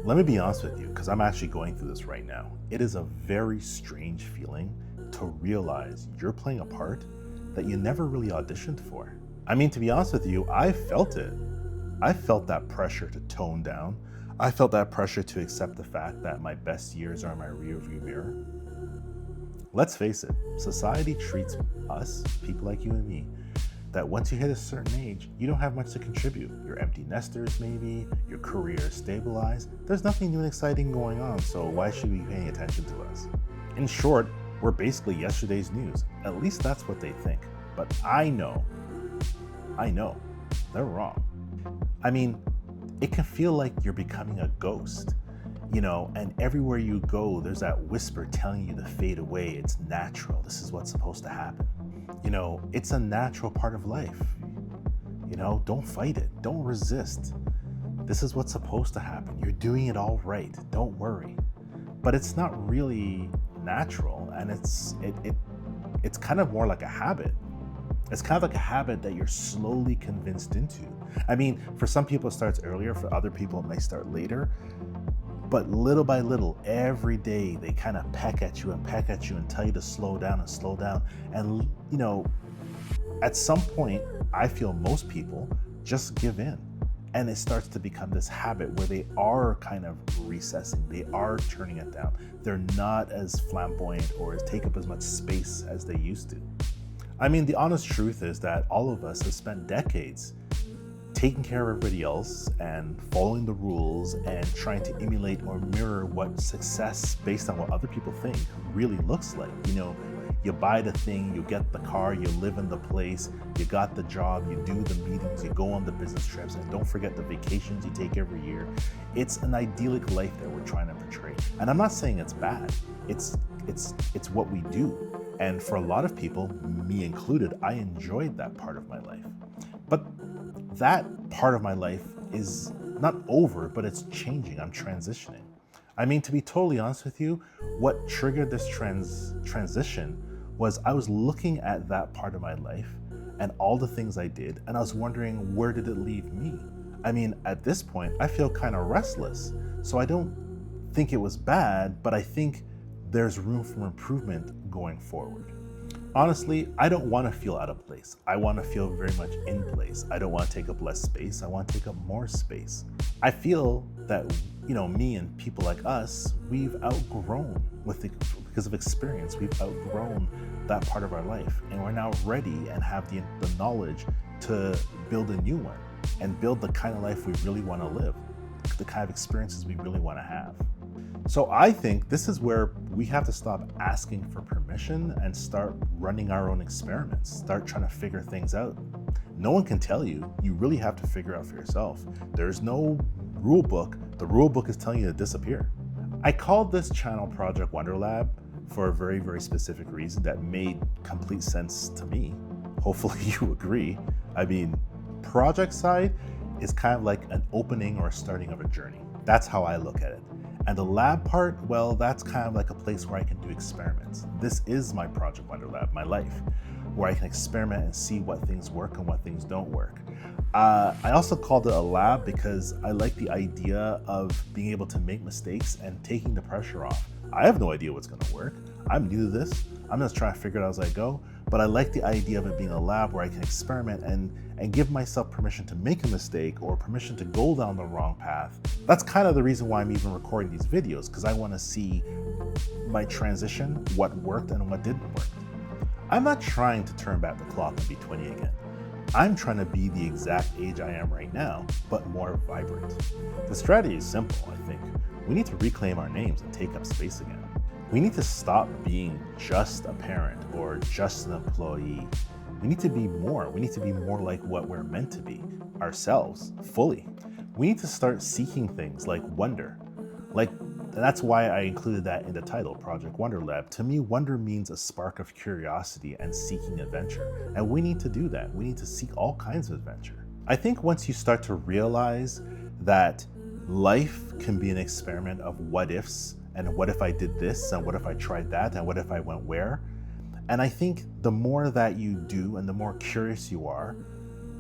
Let me be honest with you, because I'm actually going through this right now. It is a very strange feeling to realize you're playing a part that you never really auditioned for. I mean, to be honest with you, I felt it. I felt that pressure to tone down. I felt that pressure to accept the fact that my best years are in my rearview mirror. Let's face it, society treats us, people like you and me, that once you hit a certain age, you don't have much to contribute. You're empty nesters maybe, your career is stabilized, there's nothing new and exciting going on, so why should we be paying attention to us? In short, we're basically yesterday's news. At least that's what they think. But I know, they're wrong. I mean, it can feel like you're becoming a ghost, and everywhere you go, there's that whisper telling you to fade away. It's natural. This is what's supposed to happen. It's a natural part of life. Don't fight it. Don't resist. This is what's supposed to happen. You're doing it all right. Don't worry. But it's not really natural, and it's kind of more like a habit. It's kind of like a habit that you're slowly convinced into. I mean, for some people it starts earlier, for other people it may start later. But little by little, every day, they kind of peck at you and tell you to slow down and slow down. And, at some point, I feel most people just give in. And it starts to become this habit where they are kind of recessing. They are turning it down. They're not as flamboyant or take up as much space as they used to. I mean, the honest truth is that all of us have spent decades taking care of everybody else and following the rules and trying to emulate or mirror what success based on what other people think really looks like. You buy the thing, you get the car, you live in the place, you got the job, you do the meetings, you go on the business trips, and don't forget the vacations you take every year. It's an idyllic life that we're trying to portray. And I'm not saying it's bad. It's what we do. And for a lot of people, me included, I enjoyed that part of my life. But that part of my life is not over, but it's changing. I'm transitioning. I mean, to be totally honest with you, what triggered this transition was I was looking at that part of my life and all the things I did, and I was wondering, where did it leave me? I mean, at this point, I feel kind of restless. So I don't think it was bad, but I think there's room for improvement going forward. Honestly, I don't want to feel out of place. I want to feel very much in place. I don't want to take up less space. I want to take up more space. I feel that, me and people like us, we've outgrown because of experience, we've outgrown that part of our life. And we're now ready and have the knowledge to build a new one and build the kind of life we really want to live, the kind of experiences we really want to have. So I think this is where we have to stop asking for permission and start running our own experiments, start trying to figure things out. No one can tell you. You really have to figure out for yourself. There's no rule book. The rule book is telling you to disappear. I called this channel Project Wonder Lab for a very, very specific reason that made complete sense to me. Hopefully you agree. I mean, project side is kind of like an opening or a starting of a journey. That's how I look at it. And the lab part, well, that's kind of like a place where I can do experiments. This is my Project Wonder Lab, my life, where I can experiment and see what things work and what things don't work. I also called it a lab because I like the idea of being able to make mistakes and taking the pressure off. I have no idea what's gonna work. I'm new to this. I'm just trying to figure it out as I go. But I like the idea of it being a lab where I can experiment and give myself permission to make a mistake or permission to go down the wrong path. That's kind of the reason why I'm even recording these videos, because I want to see my transition, what worked and what didn't work. I'm not trying to turn back the clock and be 20 again. I'm trying to be the exact age I am right now, but more vibrant. The strategy is simple, I think. We need to reclaim our names and take up space again. We need to stop being just a parent or just an employee. We need to be more. We need to be more like what we're meant to be, ourselves, fully. We need to start seeking things like wonder. That's why I included that in the title, Project Wonder Lab. To me, wonder means a spark of curiosity and seeking adventure. And we need to do that. We need to seek all kinds of adventure. I think once you start to realize that life can be an experiment of what ifs, and what if I did this, and what if I tried that, and what if I went where? And I think the more that you do and the more curious you are,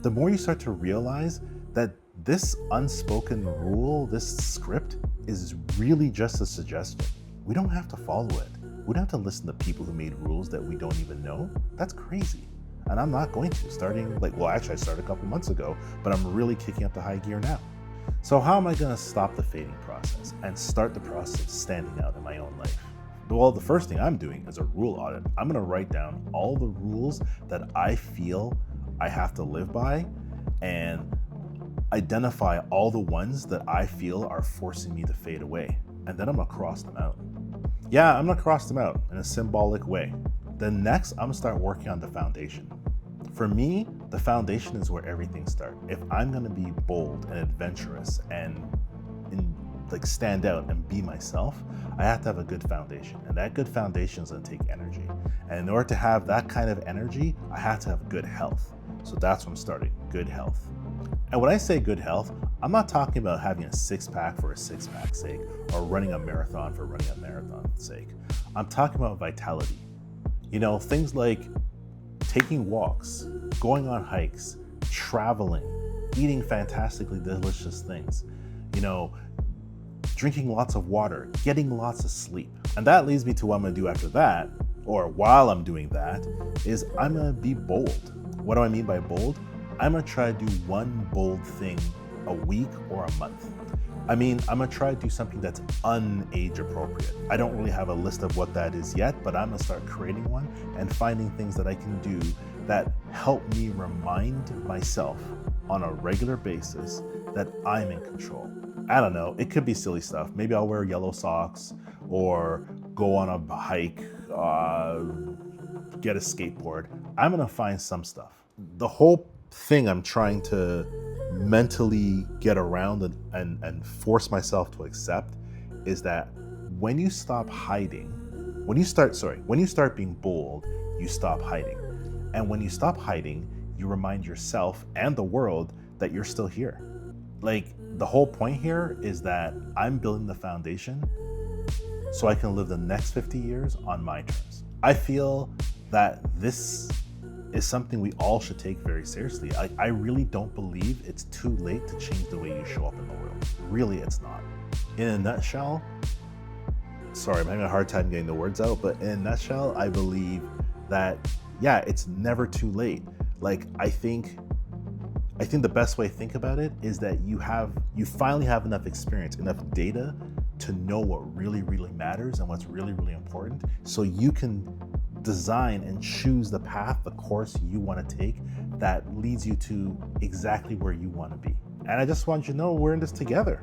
the more you start to realize that this unspoken rule, this script, is really just a suggestion. We don't have to follow it. We don't have to listen to people who made rules that we don't even know. That's crazy. And I'm not going to, I started a couple months ago, but I'm really kicking up the high gear now. So how am I going to stop the fading process and start the process of standing out in my own life? Well, the first thing I'm doing is a rule audit. I'm going to write down all the rules that I feel I have to live by and identify all the ones that I feel are forcing me to fade away. And then I'm going to cross them out. Yeah, I'm going to cross them out in a symbolic way. Then next, I'm going to start working on the foundation. For me, the foundation is where everything starts. If I'm going to be bold and adventurous and stand out and be myself, I have to have a good foundation. And that good foundation is going to take energy. And in order to have that kind of energy, I have to have good health. So that's where I'm starting, good health. And when I say good health, I'm not talking about having a six-pack for a six-pack's sake or running a marathon for running a marathon's sake. I'm talking about vitality. Things like taking walks, going on hikes, traveling, eating fantastically delicious things, drinking lots of water, getting lots of sleep. And that leads me to what I'm gonna do after that, or while I'm doing that, is I'm gonna be bold. What do I mean by bold? I'm gonna try to do one bold thing a week or a month. I'm gonna try to do something that's unage appropriate. I don't really have a list of what that is yet, but I'm gonna start creating one and finding things that I can do that help me remind myself on a regular basis that I'm in control. I don't know, it could be silly stuff. Maybe I'll wear yellow socks or go on a hike, get a skateboard. I'm gonna find some stuff. The whole thing I'm trying to mentally get around and force myself to accept is that when you stop hiding, when you start being bold, you stop hiding. And when you stop hiding, you remind yourself and the world that you're still here. The whole point here is that I'm building the foundation so I can live the next 50 years on my terms. I feel that this is something we all should take very seriously. I really don't believe it's too late to change the way you show up in the world. Really, it's not. In a nutshell, sorry, I'm having a hard time getting the words out, but in a nutshell, I believe that, yeah, it's never too late. I think the best way to think about it is that you finally have enough experience, enough data to know what really, really matters and what's really, really important, so you can design and choose the path, the course you want to take that leads you to exactly where you want to be. And I just want you to know we're in this together.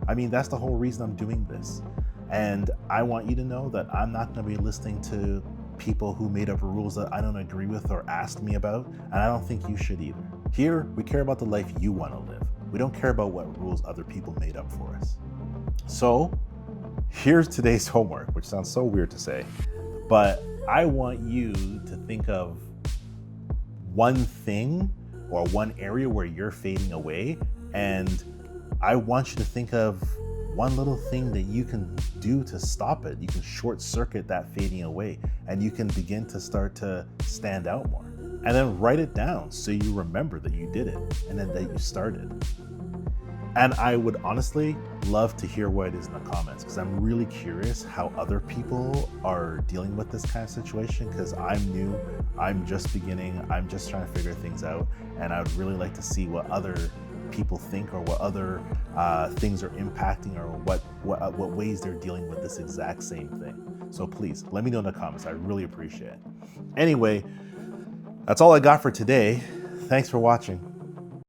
That's the whole reason I'm doing this. And I want you to know that I'm not going to be listening to people who made up rules that I don't agree with or asked me about, and I don't think you should either. Here, we care about the life you want to live. We don't care about what rules other people made up for us. So, here's today's homework, which sounds so weird to say, but I want you to think of one thing or one area where you're fading away, and I want you to think of one little thing that you can do to stop it. You can short circuit that fading away, and you can begin to start to stand out more. And then write it down so you remember that you did it and then that you started. And I would honestly love to hear what it is in the comments, because I'm really curious how other people are dealing with this kind of situation, because I'm new, I'm just beginning, I'm just trying to figure things out, and I would really like to see what other people think, or what other things are impacting, or what ways they're dealing with this exact same thing. So please, let me know in the comments, I really appreciate it. Anyway, that's all I got for today. Thanks for watching.